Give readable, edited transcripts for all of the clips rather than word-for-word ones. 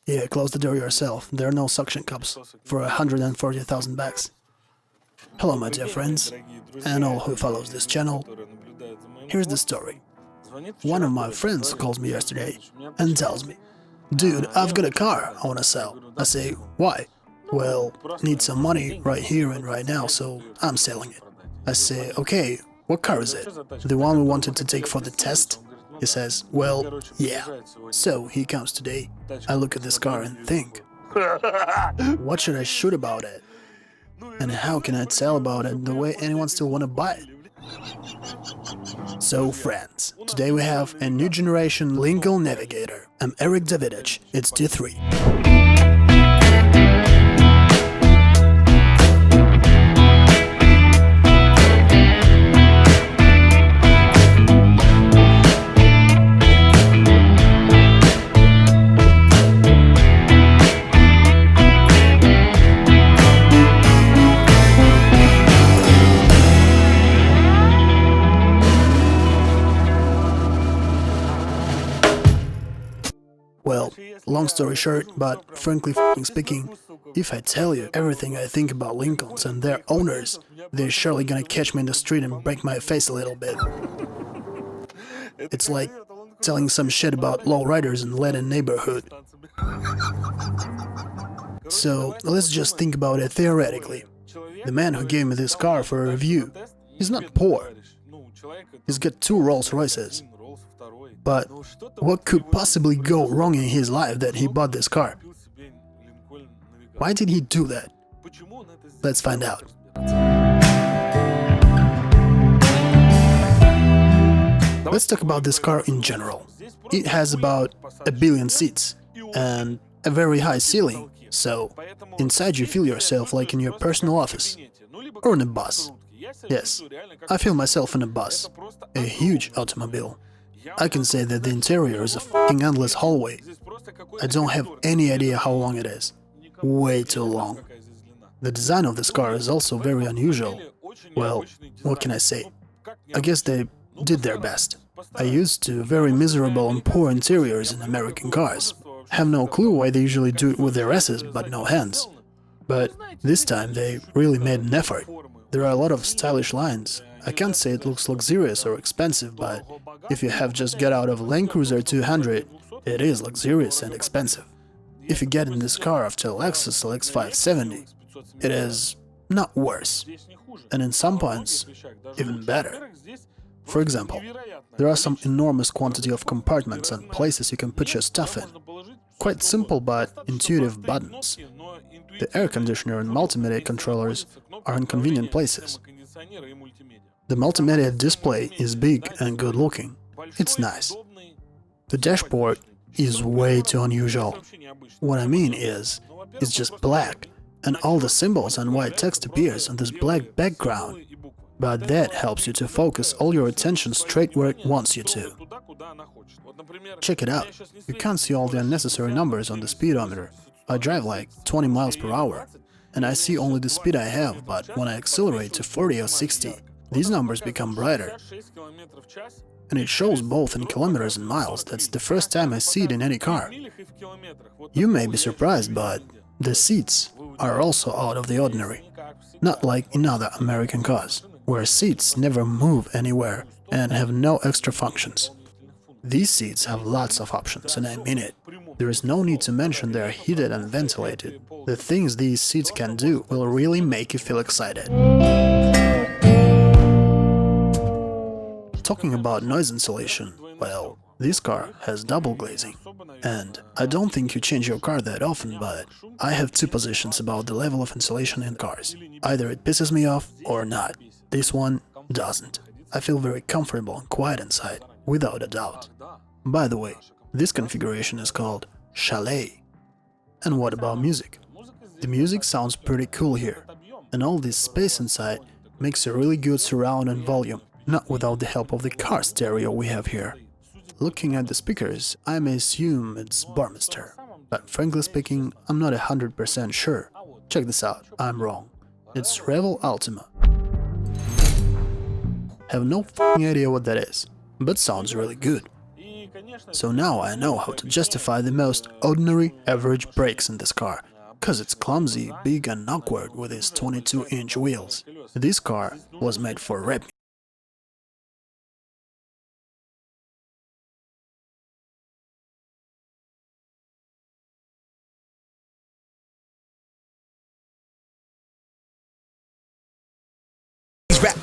Yeah, close the door yourself. There are no suction cups for 140,000 bucks. Hello, my dear friends, and all who follows this channel. Here's the story. One of my friends calls me yesterday and tells me, "Dude, I've got a car I wanna sell." I say, "Why?" "Well, need some money right here and right now, so I'm selling it." I say, "Okay, what car is it? The one we wanted to take for the test?" He says, "Well, yeah." So he comes today. I look at this car and think, what should I shoot about it? And how can I tell about it the way anyone still wanna buy it? So friends, today we have a new generation Lincoln Navigator. I'm Davidich, it's D3. Well, long story short, but frankly speaking, if I tell you everything I think about Lincolns and their owners, they're surely gonna catch me in the street and break my face a little bit. It's like telling some shit about lowriders in Latin neighborhood. So let's just think about it theoretically. The man who gave me this car for a review, he's not poor. He's got 2 Rolls Royces. But what could possibly go wrong in his life that he bought this car? Why did he do that? Let's find out. Let's talk about this car in general. It has about 1 billion seats and a very high ceiling, so inside you feel yourself like in your personal office or in a bus. Yes, I feel myself in a bus, a huge automobile. I can say that the interior is a f***ing endless hallway. I don't have any idea how long it is. Way too long. The design of this car is also very unusual. Well, what can I say? I guess they did their best. I used to very miserable and poor interiors in American cars. Have no clue why they usually do it with their asses but no hands. But this time they really made an effort. There are a lot of stylish lines. I can't say it looks luxurious or expensive, but if you have just got out of a Land Cruiser 200, it is luxurious and expensive. If you get in this car after a Lexus LX570, it is not worse, and in some points, even better. For example, there are some enormous quantity of compartments and places you can put your stuff in. Quite simple but intuitive buttons. The air conditioner and multimedia controllers are in convenient places. The multimedia display is big and good looking. It's nice. The dashboard is way too unusual. What I mean is, it's just black, and all the symbols and white text appears on this black background. But that helps you to focus all your attention straight where it wants you to. Check it out. You can't see all the unnecessary numbers on the speedometer. I drive like 20 miles per hour, and I see only the speed I have, but when I accelerate to 40 or 60, these numbers become brighter. And it shows both in kilometers and miles. That's the first time I see it in any car. You may be surprised, but the seats are also out of the ordinary. Not like in other American cars, where seats never move anywhere and have no extra functions. These seats have lots of options, and I mean it. There is no need to mention they are heated and ventilated. The things these seats can do will really make you feel excited. Talking about noise insulation, well, this car has double glazing. And I don't think you change your car that often, but I have 2 positions about the level of insulation in cars. Either it pisses me off or not. This one doesn't. I feel very comfortable and quiet inside, without a doubt. By the way, this configuration is called Chalet. And what about music? The music sounds pretty cool here, and all this space inside makes a really good surround and volume, not without the help of the car stereo we have here. Looking at the speakers, I may assume it's Burmester, but frankly speaking, I'm not 100% sure. Check this out, I'm wrong. It's Revel Ultima. Have no f***ing idea what that is, but sounds really good. So now I know how to justify the most ordinary average brakes in this car. Cause it's clumsy, big and awkward with its 22-inch wheels. This car was made for rap.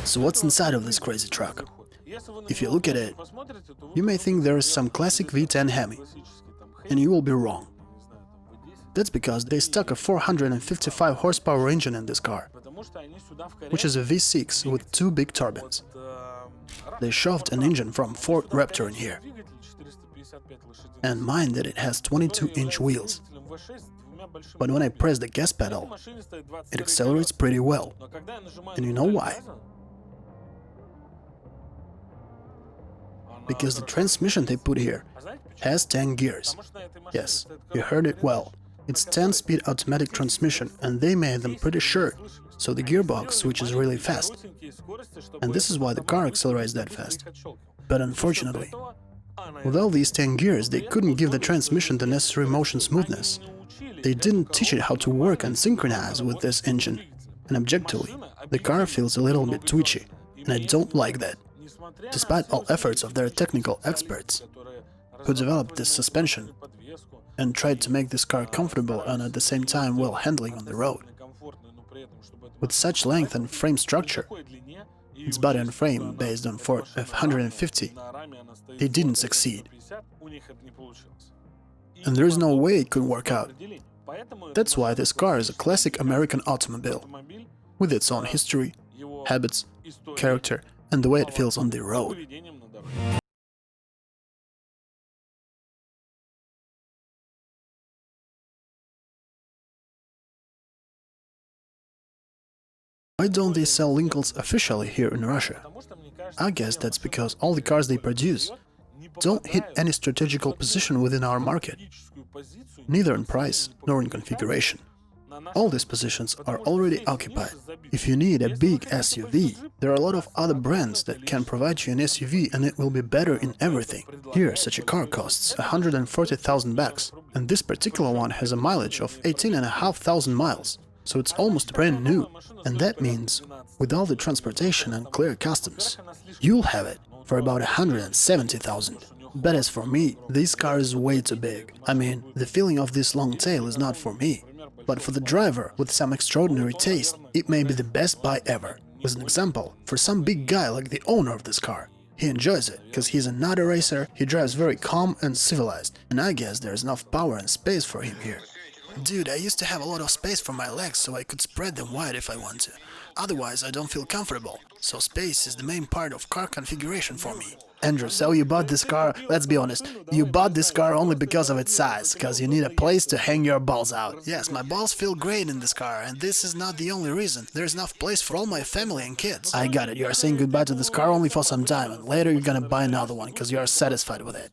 So what's inside of this crazy truck? If you look at it, you may think there is some classic V10 Hemi, and you will be wrong. That's because they stuck a 455 horsepower engine in this car, which is a V6 with two big turbines. They shoved an engine from Ford Raptor in here. And mind that it has 22-inch wheels. But when I press the gas pedal, it accelerates pretty well. And you know why? Because the transmission they put here has 10 gears. Yes, you heard it well. It's 10-speed automatic transmission, and they made them pretty short, so the gearbox switches really fast. And this is why the car accelerates that fast. But unfortunately, with all these 10 gears, they couldn't give the transmission the necessary motion smoothness. They didn't teach it how to work and synchronize with this engine. And objectively, the car feels a little bit twitchy, and I don't like that. Despite all efforts of their technical experts, who developed this suspension and tried to make this car comfortable and at the same time well handling on the road. With such length and frame structure, its body and frame based on Ford F-150, they didn't succeed. And there is no way it could work out. That's why this car is a classic American automobile, with its own history, habits, character, and the way it feels on the road. Why don't they sell Lincolns officially here in Russia? I guess that's because all the cars they produce don't hit any strategical position within our market, neither in price nor in configuration. All these positions are already occupied. If you need a big SUV, there are a lot of other brands that can provide you an SUV and it will be better in everything. Here, such a car costs 140,000 bucks, and this particular one has a mileage of 18,500 miles. So it's almost brand new, and that means, with all the transportation and clear customs, you'll have it for about 170,000. But as for me, this car is way too big. I mean, the feeling of this long tail is not for me. But for the driver with some extraordinary taste, it may be the best buy ever. As an example, for some big guy like the owner of this car, he enjoys it, because he's not a racer, he drives very calm and civilized, and I guess there's enough power and space for him here. Dude, I used to have a lot of space for my legs, so I could spread them wide if I want to. Otherwise, I don't feel comfortable, so space is the main part of car configuration for me. Andrew, so you bought this car, let's be honest, you bought this car only because of its size, because you need a place to hang your balls out. Yes, my balls feel great in this car, and this is not the only reason. There's enough place for all my family and kids. I got it, you are saying goodbye to this car only for some time, and later you're gonna buy another one, because you are satisfied with it.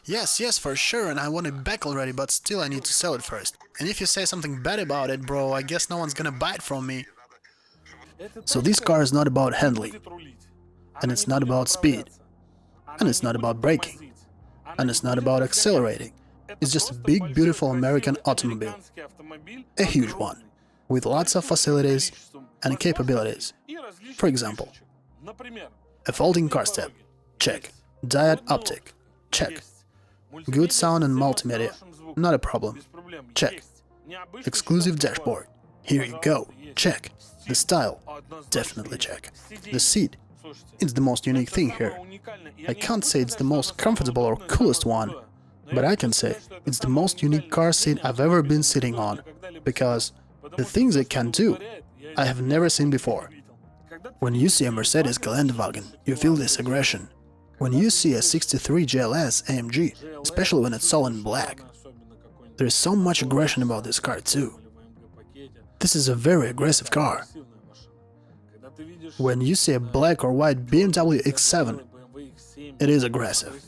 Yes, for sure, and I want it back already, but still I need to sell it first. And if you say something bad about it, bro, I guess no one's gonna buy it from me. So this car is not about handling, and it's not about speed. And it's not about braking, and it's not about accelerating. It's just a big, beautiful American automobile. A huge one, with lots of facilities and capabilities. For example, a folding car step, check. Diode optic, check. Good sound and multimedia, not a problem, check. Exclusive dashboard, here you go, check. The style, definitely check. The seat, it's the most unique thing here. I can't say it's the most comfortable or coolest one, but I can say it's the most unique car seat I've ever been sitting on, because the things it can do, I have never seen before. When you see a Mercedes Geländewagen, you feel this aggression. When you see a 63 GLS AMG, especially when it's all in black, there's so much aggression about this car too. This is a very aggressive car. When you see a black or white BMW X7, it is aggressive.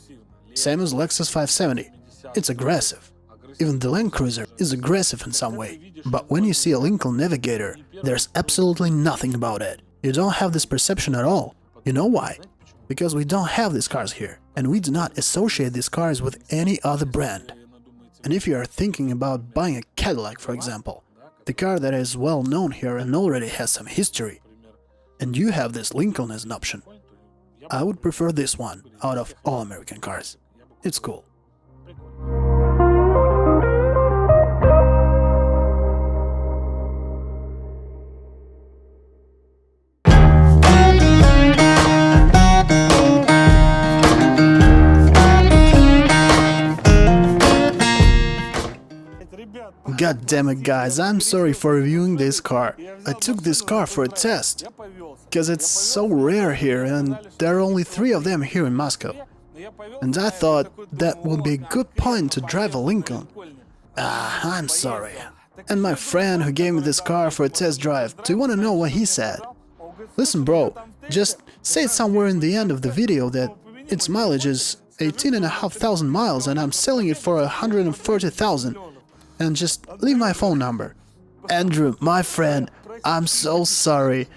Same as Lexus 570, it's aggressive. Even the Land Cruiser is aggressive in some way. But when you see a Lincoln Navigator, there's absolutely nothing about it. You don't have this perception at all. You know why? Because we don't have these cars here. and we do not associate these cars with any other brand. And if you are thinking about buying a Cadillac, for example, the car that is well known here and already has some history, and you have this Lincoln as an option, I would prefer this one out of all American cars. It's cool. God damn it, guys, I'm sorry for reviewing this car. I took this car for a test, because it's so rare here and there are only 3 of them here in Moscow. And I thought that would be a good point to drive a Lincoln. I'm sorry. And my friend who gave me this car for a test drive, do you want to know what he said? Listen bro, just say somewhere in the end of the video that its mileage is 18,500 miles and I'm selling it for 140,000. And just leave my phone number. Andrew, my friend, I'm so sorry,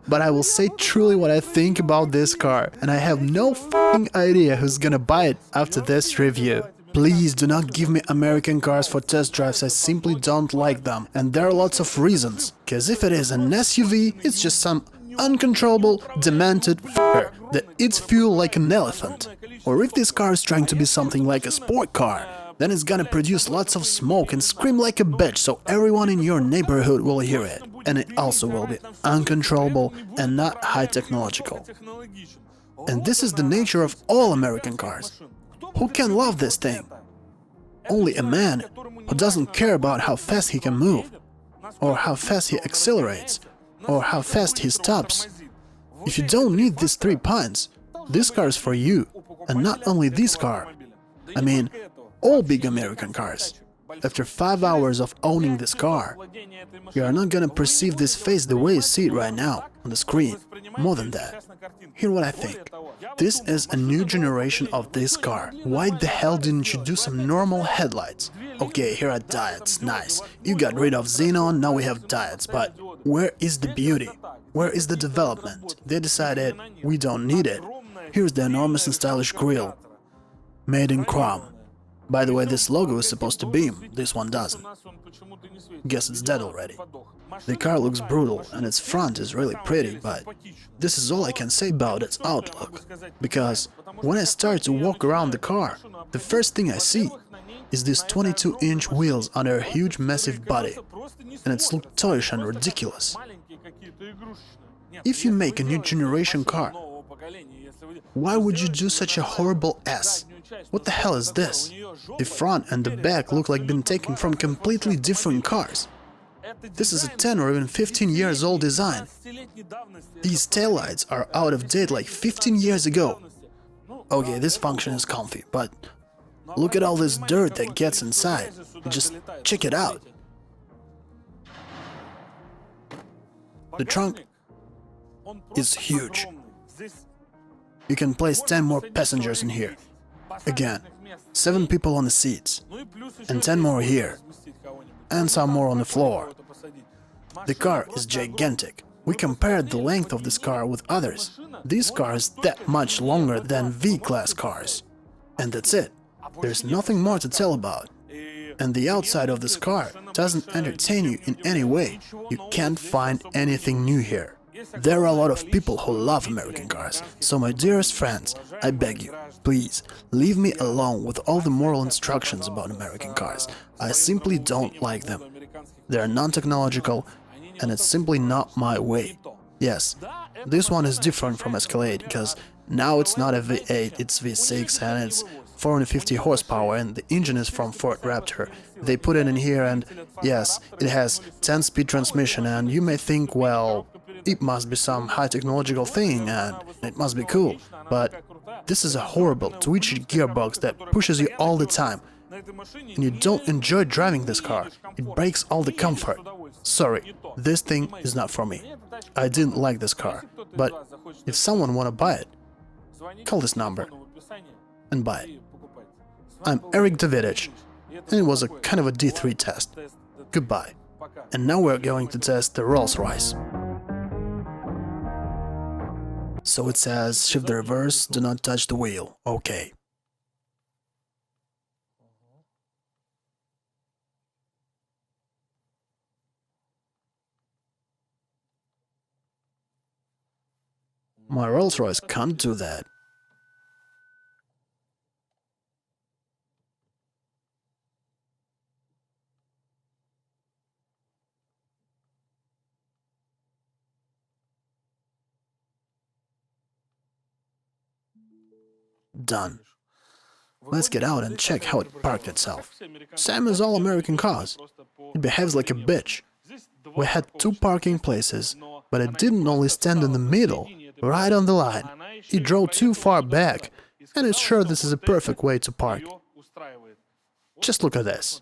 but I will say truly what I think about this car, and I have no f***ing idea who's gonna buy it after this review. Please do not give me American cars for test drives, I simply don't like them, and there are lots of reasons. Cause if it is an SUV, it's just some uncontrollable, demented f***er that eats fuel like an elephant. Or if this car is trying to be something like a sport car, then it's gonna produce lots of smoke and scream like a bitch so everyone in your neighborhood will hear it. And it also will be uncontrollable and not high technological. And this is the nature of all American cars. Who can love this thing? Only a man who doesn't care about how fast he can move, or how fast he accelerates, or how fast he stops. If you don't need these 3 points, this car is for you, and not only this car. I mean, all big American cars. After 5 hours of owning this car, you are not gonna perceive this face the way you see it right now on the screen. More than that, hear what I think. This is a new generation of this car. Why the hell didn't you do some normal headlights? Okay, here are diodes, nice. You got rid of xenon, now we have diodes, but where is the beauty? Where is the development? They decided we don't need it. Here's the enormous and stylish grille, made in chrome. By the way, this logo is supposed to beam, this one doesn't. Guess it's dead already. The car looks brutal and its front is really pretty, but this is all I can say about its outlook. Because when I start to walk around the car, the first thing I see is these 22-inch wheels under a huge massive body, and it's look toyish and ridiculous. If you make a new generation car, why would you do such a horrible S? What the hell is this? The front and the back look like been taken from completely different cars. This is a 10 or even 15 years old design. These taillights are out of date like 15 years ago. Okay, this function is comfy, but look at all this dirt that gets inside. Just check it out. The trunk is huge. You can place 10 more passengers in here. Again, 7 people on the seats, and 10 more here, and some more on the floor. The car is gigantic. We compared the length of this car with others. This car is that much longer than V-Class cars. And that's it. There's nothing more to tell about. And the outside of this car doesn't entertain you in any way. You can't find anything new here. There are a lot of people who love American cars, so my dearest friends, I beg you, please, leave me alone with all the moral instructions about American cars. I simply don't like them. They are non-technological, and it's simply not my way. Yes, this one is different from Escalade, because now it's not a V8, it's V6, and it's 450 horsepower, and the engine is from Ford Raptor. They put it in here, and yes, it has 10-speed transmission, and you may think, well, it must be some high-technological thing, and it must be cool, but this is a horrible, twitchy gearbox that pushes you all the time, and you don't enjoy driving this car. It breaks all the comfort. Sorry, this thing is not for me. I didn't like this car, but if someone wanna buy it, call this number and buy it. I'm Eric Davidich, and it was a kind of a D3 test. Goodbye. And now we're going to test the Rolls-Royce. So it says shift the reverse, do not touch the wheel. Okay. My Rolls-Royce can't do that. Done. Let's get out and check how it parked itself. Same as all American cars. It behaves like a bitch. We had 2 parking places, but it didn't only stand in the middle, right on the line. It drove too far back, and it's sure this is a perfect way to park. Just look at this.